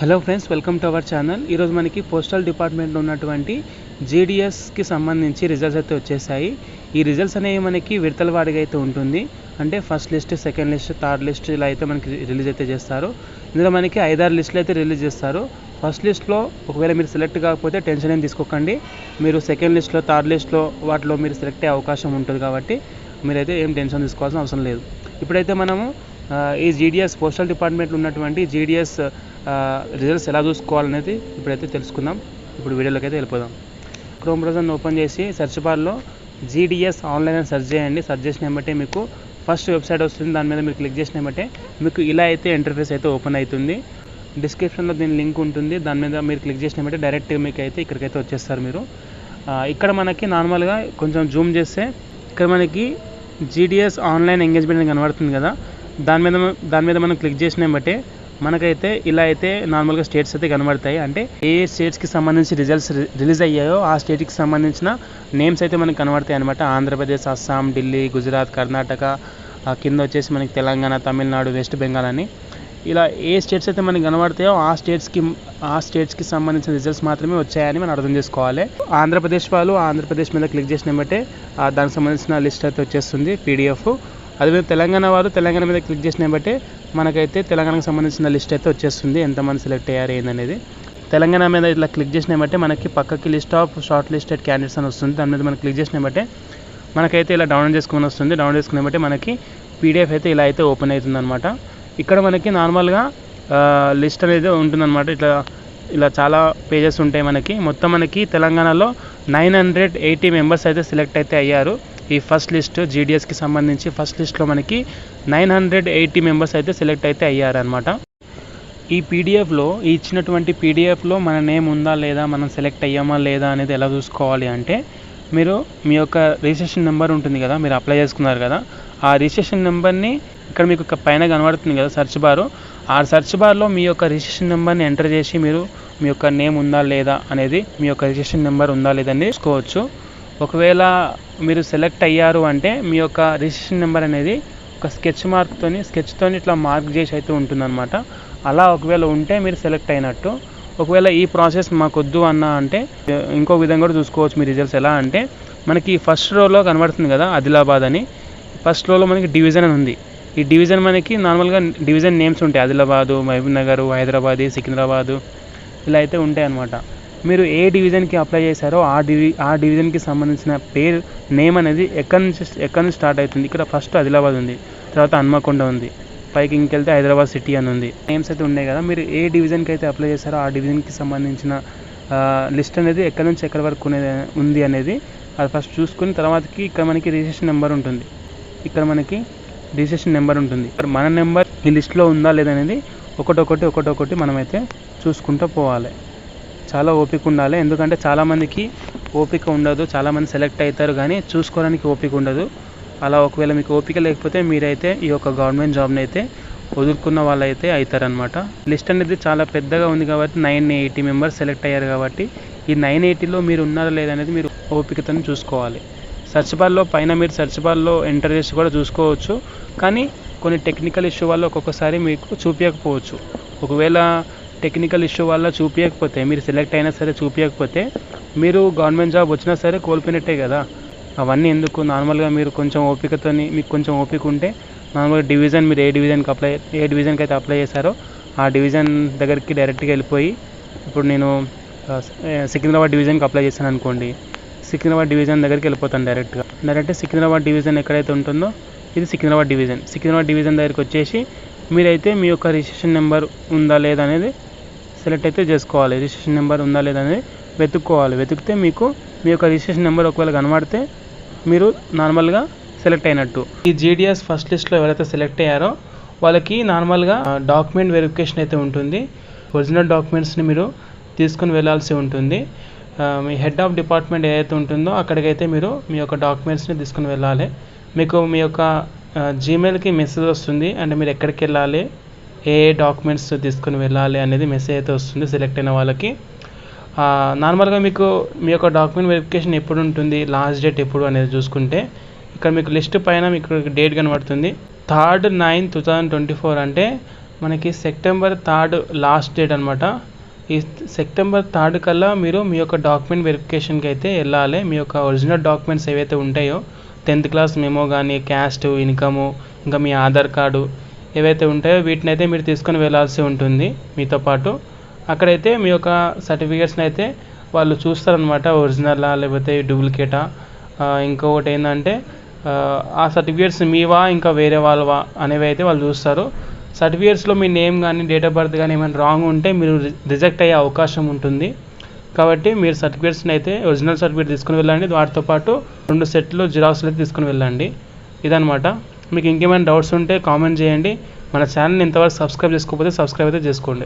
Hello friends, welcome to our channel. ఈరోజు మనకి postal డిపార్ట్మెంట్లో ఉన్నటువంటి జీడిఎస్కి సంబంధించి రిజల్ట్స్ అయితే వచ్చేసాయి. ఈ రిజల్ట్స్ అనేవి మనకి విడతల వారీగా అయితే ఉంటుంది. అంటే first list, second list, third list ఇలా అయితే మనకి రిలీజ్ అయితే చేస్తారు. ఇందులో మనకి 5-6 లిస్టులు అయితే రిలీజ్ చేస్తారు. ఫస్ట్ లిస్ట్లో ఒకవేళ మీరు సెలెక్ట్ కాకపోతే టెన్షన్ ఏం తీసుకోకండి. మీరు సెకండ్ లిస్ట్లో, థర్డ్ లిస్ట్లో వాటిలో మీరు సెలెక్ట్ అయ్యే అవకాశం ఉంటుంది కాబట్టి మీరైతే ఏం టెన్షన్ తీసుకోవాల్సిన అవసరం లేదు. ఇప్పుడైతే మనము ఈ జీడిఎస్ పోస్టల్ డిపార్ట్మెంట్లో ఉన్నటువంటి జీడిఎస్ రిజల్ట్స్ ఎలా చూసుకోవాలనేది ఇప్పుడైతే తెలుసుకుందాం. ఇప్పుడు వీడియోలోకి అయితే వెళ్ళిపోదాం. క్రోమ్ బ్రౌజర్ని ఓపెన్ చేసి సెర్చ్ బార్లో జీడిఎస్ ఆన్లైన్ అని సెర్చ్ చేయండి. సెర్చ్ చేసిన బట్టే మీకు ఫస్ట్ వెబ్సైట్ వస్తుంది. దాని మీద మీరు క్లిక్ చేసిన బట్టే మీకు ఇలా అయితే ఇంటర్ఫేస్ అయితే ఓపెన్ అవుతుంది. డిస్క్రిప్షన్లో దీని లింక్ ఉంటుంది. దాని మీద మీరు క్లిక్ చేసిన బట్టే డైరెక్ట్ మీకు అయితే ఇక్కడికైతే వచ్చేస్తారు. మీరు ఇక్కడ మనకి నార్మల్గా కొంచెం జూమ్ చేస్తే ఇక్కడ మనకి జీడిఎస్ ఆన్లైన్ ఎంగేజ్మెంట్ అని కనబడుతుంది కదా, దాని మీద మనం క్లిక్ చేసిన బట్టే మనకైతే ఇలా అయితే నార్మల్గా స్టేట్స్ అయితే కనబడతాయి. అంటే ఏ స్టేట్స్కి సంబంధించి రిజల్ట్స్ రిలీజ్ అయ్యాయో ఆ స్టేట్కి సంబంధించిన నేమ్స్ అయితే మనకు కనబడతాయి అనమాట. ఆంధ్రప్రదేశ్, అస్సాం, ఢిల్లీ, గుజరాత్, కర్ణాటక, కింద వచ్చేసి మనకి తెలంగాణ, తమిళనాడు, వెస్ట్ బెంగాల్ అని ఇలా ఏ స్టేట్స్ అయితే మనకి కనబడతాయో ఆ స్టేట్స్కి సంబంధించిన రిజల్ట్స్ మాత్రమే వచ్చాయని మనం అర్థం చేసుకోవాలి. ఆంధ్రప్రదేశ్ వాళ్ళు ఆంధ్రప్రదేశ్ మీద క్లిక్ చేసిన బట్టే దానికి సంబంధించిన లిస్ట్ అయితే వచ్చేస్తుంది PDF. అదే తెలంగాణ వాళ్ళు తెలంగాణ మీద క్లిక్ చేసిన బట్టే మనకైతే తెలంగాణకు సంబంధించిన లిస్ట్ అయితే వచ్చేస్తుంది, ఎంతమంది సెలెక్ట్ అయ్యారు ఏందనేది. తెలంగాణ మీద ఇట్లా క్లిక్ చేసిన బట్టే మనకి పక్కకి list of short listed candidates అని వస్తుంది. దాని మీద మనం క్లిక్ చేసిన బట్టే మనకైతే ఇలా డౌన్లోడ్ చేసుకుని వస్తుంది. డౌన్లోడ్ చేసుకునే బట్టే మనకి PDF అయితే ఇలా అయితే ఓపెన్ అవుతుంది అనమాట. ఇక్కడ మనకి నార్మల్గా లిస్ట్ అనేది ఉంటుందన్నమాట. ఇలా చాలా పేజెస్ ఉంటాయి మనకి. మొత్తం మనకి తెలంగాణలో 980 మెంబర్స్ అయితే సెలెక్ట్ అయితే అయ్యారు. ఈ ఫస్ట్ లిస్ట్ జీడిఎస్కి సంబంధించి ఫస్ట్ లిస్ట్లో మనకి 980 మెంబర్స్ అయితే సెలెక్ట్ అయితే అయ్యారనమాట. ఈ ఇచ్చినటువంటి పీడిఎఫ్లో మన నేమ్ ఉందా లేదా, మనం సెలెక్ట్ అయ్యామా లేదా అనేది ఎలా చూసుకోవాలి అంటే, మీరు మీ యొక్క రిజిస్ట్రేషన్ నెంబర్ ఉంటుంది కదా, మీరు అప్లై చేసుకున్నారు కదా, ఆ రిజిస్ట్రేషన్ నెంబర్ని ఇక్కడ మీకు పైన కనబడుతుంది కదా సెర్చ్ బారు, ఆ సెర్చ్ బార్లో మీ యొక్క రిజిస్ట్రేషన్ నెంబర్ని ఎంటర్ చేసి మీరు మీ యొక్క నేమ్ ఉందా లేదా అనేది, మీ యొక్క రిజిస్ట్రేషన్ నెంబర్ ఉందా లేదని చూసుకోవచ్చు. ఒకవేళ మీరు సెలెక్ట్ అయ్యారు అంటే మీ యొక్క రిజిస్ట్రేషన్ నెంబర్ అనేది ఒక స్కెచ్తో ఇట్లా మార్క్ చేసి అయితే ఉంటుందన్నమాట. అలా ఒకవేళ ఉంటే మీరు సెలెక్ట్ అయినట్టు. ఒకవేళ ఈ ప్రాసెస్ మాకు వద్దు అన్నా అంటే ఇంకో విధంగా కూడా చూసుకోవచ్చు మీ రిజల్ట్స్. ఎలా అంటే మనకి ఫస్ట్ రోలో కనబడుతుంది కదా ఆదిలాబాద్ అని, ఫస్ట్ రోలో మనకి డివిజన్ అని ఉంది. ఈ డివిజన్ మనకి నార్మల్గా డివిజన్ నేమ్స్ ఉంటాయి, ఆదిలాబాదు, మహబూబ్ నగర్, హైదరాబాద్, సికింద్రాబాదు ఇలా అయితే ఉంటాయి అన్నమాట. మీరు ఏ డివిజన్కి అప్లై చేశారో ఆ డివిజన్కి సంబంధించిన పేరు నేమ్ అనేది ఎక్కడి నుంచి స్టార్ట్ అవుతుంది. ఇక్కడ ఫస్ట్ ఆదిలాబాద్ ఉంది, తర్వాత హన్మకొండ ఉంది, పైకి ఇంకెళ్తే హైదరాబాద్ సిటీ అని ఉంది. నేమ్స్ అయితే ఉన్నాయి కదా, మీరు ఏ డివిజన్కి అయితే అప్లై చేశారో ఆ డివిజన్కి సంబంధించిన లిస్ట్ అనేది ఎక్కడి నుంచి ఎక్కడి వరకు ఉంది అనేది అది ఫస్ట్ చూసుకుని తర్వాతకి ఇక్కడ మనకి రిజిస్ట్రేషన్ నెంబర్ ఉంటుంది. ఇక్కడ మనకి రిజిస్ట్రేషన్ నెంబర్ ఉంటుంది. మన నెంబర్ ఈ లిస్ట్లో ఉందా లేదనేది ఒకటొకటి మనమైతే చూసుకుంటూ పోవాలి. చాలా ఓపిక ఉండాలి, ఎందుకంటే చాలామందికి ఓపిక ఉండదు. చాలామంది సెలెక్ట్ అవుతారు కానీ చూసుకోవడానికి ఓపిక ఉండదు. అలా ఒకవేళ మీకు ఓపిక లేకపోతే మీరైతే ఈ యొక్క గవర్నమెంట్ జాబ్ని అయితే వదులుకున్న వాళ్ళు అయితే అవుతారనమాట. లిస్ట్ అనేది చాలా పెద్దగా ఉంది కాబట్టి 980 మెంబర్స్ సెలెక్ట్ అయ్యారు కాబట్టి ఈ 980లో మీరు ఉన్నారా లేదనేది మీరు ఓపికతో చూసుకోవాలి. సెర్చ్ బార్లో పైన మీరు సెర్చ్ బార్లో ఎంటర్ చేసి కూడా చూసుకోవచ్చు, కానీ కొన్ని టెక్నికల్ ఇష్యూ వల్ల ఒక్కొక్కసారి మీకు చూపించకపోవచ్చు. ఒకవేళ టెక్నికల్ ఇష్యూ వల్ల చూపించకపోతే, మీరు సెలెక్ట్ అయినా సరే చూపించకపోతే మీరు గవర్నమెంట్ జాబ్ వచ్చినా సరే కోల్పోయినట్టే కదా. అవన్నీ ఎందుకు, నార్మల్గా మీరు కొంచెం మీకు కొంచెం ఓపిక ఉంటే నార్మల్గా డివిజన్, మీరు ఏ డివిజన్కి అయితే అప్లై చేశారో ఆ డివిజన్ దగ్గరికి డైరెక్ట్గా వెళ్ళిపోయి, ఇప్పుడు నేను సికింద్రాబాద్ డివిజన్కి అప్లై చేశాను అనుకోండి, సికింద్రాబాద్ డివిజన్ దగ్గరికి వెళ్ళిపోతాను డైరెక్ట్ సికింద్రాబాద్ డివిజన్ ఎక్కడైతే ఉంటుందో ఇది సికింద్రాబాద్ డివిజన్ దగ్గరికి వచ్చేసి మీరైతే మీ యొక్క రిజిస్ట్రేషన్ నెంబర్ ఉందా లేదా అనేది సెలెక్ట్ అయితే చేసుకోవాలి. రిజిస్ట్రేషన్ నెంబర్ ఉందా లేదా అనేది వెతికితే మీకు మీ యొక్క రిజిస్ట్రేషన్ నెంబర్ ఒకవేళ కనబడితే మీరు నార్మల్గా సెలెక్ట్ అయినట్టు. ఈ జీడిఎస్ ఫస్ట్ లిస్ట్లో ఎవరైతే సెలెక్ట్ అయ్యారో వాళ్ళకి నార్మల్గా డాక్యుమెంట్ వెరిఫికేషన్ అయితే ఉంటుంది. ఒరిజినల్ డాక్యుమెంట్స్ని మీరు తీసుకుని వెళ్ళాల్సి ఉంటుంది. మీ హెడ్ ఆఫ్ డిపార్ట్మెంట్ ఏదైతే ఉంటుందో అక్కడికైతే మీరు మీ యొక్క డాక్యుమెంట్స్ని తీసుకుని వెళ్ళాలి. మీకు మీ యొక్క జీమెయిల్కి మెసేజ్ వస్తుంది, అంటే మీరు ఎక్కడికి వెళ్ళాలి, ఏ డాక్యుమెంట్స్ తీసుకుని వెళ్ళాలి అనేది మెసేజ్ అయితే వస్తుంది సెలెక్ట్ అయిన వాళ్ళకి. నార్మల్గా మీకు మీ యొక్క డాక్యుమెంట్ వెరిఫికేషన్ ఎప్పుడు ఉంటుంది, లాస్ట్ డేట్ ఎప్పుడు అనేది చూసుకుంటే ఇక్కడ మీకు లిస్ట్ పైన మీకు డేట్ కనబడుతుంది 3/9/2024 అంటే మనకి సెప్టెంబర్ 3 లాస్ట్ డేట్ అనమాట. ఈ సెప్టెంబర్ 3 కల్లా మీరు మీ యొక్క డాక్యుమెంట్ వెరిఫికేషన్కి అయితే వెళ్ళాలి. మీ యొక్క ఒరిజినల్ డాక్యుమెంట్స్ ఏవైతే ఉంటాయో 10th క్లాస్ మెమో కానీ, క్యాస్ట్, ఇన్కము, ఇంకా మీ ఆధార్ కార్డు ఏవైతే ఉంటాయో వీటిని అయితే మీరు తీసుకొని వెళ్ళాల్సి ఉంటుంది మీతో పాటు. అక్కడైతే మీ యొక్క సర్టిఫికేట్స్ని అయితే వాళ్ళు చూస్తారనమాట, ఒరిజినలా లేకపోతే డూప్లికేటా. ఇంకొకటి ఏంటంటే ఆ సర్టిఫికేట్స్ మీవా ఇంకా వేరే వాళ్ళవా అనేవి అయితే వాళ్ళు చూస్తారు. సర్టిఫికేట్స్లో మీ నేమ్ కానీ డేట్ ఆఫ్ బర్త్ కానీ ఏమైనా రాంగ్ ఉంటే మీరు రిజెక్ట్ అయ్యే అవకాశం ఉంటుంది. కాబట్టి మీరు సర్టిఫికేట్స్ని అయితే ఒరిజినల్ సర్టిఫికేట్ తీసుకుని వెళ్ళండి, వాటితో పాటు 2 సెట్లు జిరాక్స్లు అయితే తీసుకుని వెళ్ళండి. ఇదనమాట. మీకు ఇంకేమైనా డౌట్స్ ఉంటే కామెంట్ చేయండి. మన ఛానల్ని ఇంతవరకు సబ్స్క్రైబ్ చేసుకోకపోతే సబ్స్క్రైబ్ అయితే చేసుకోండి.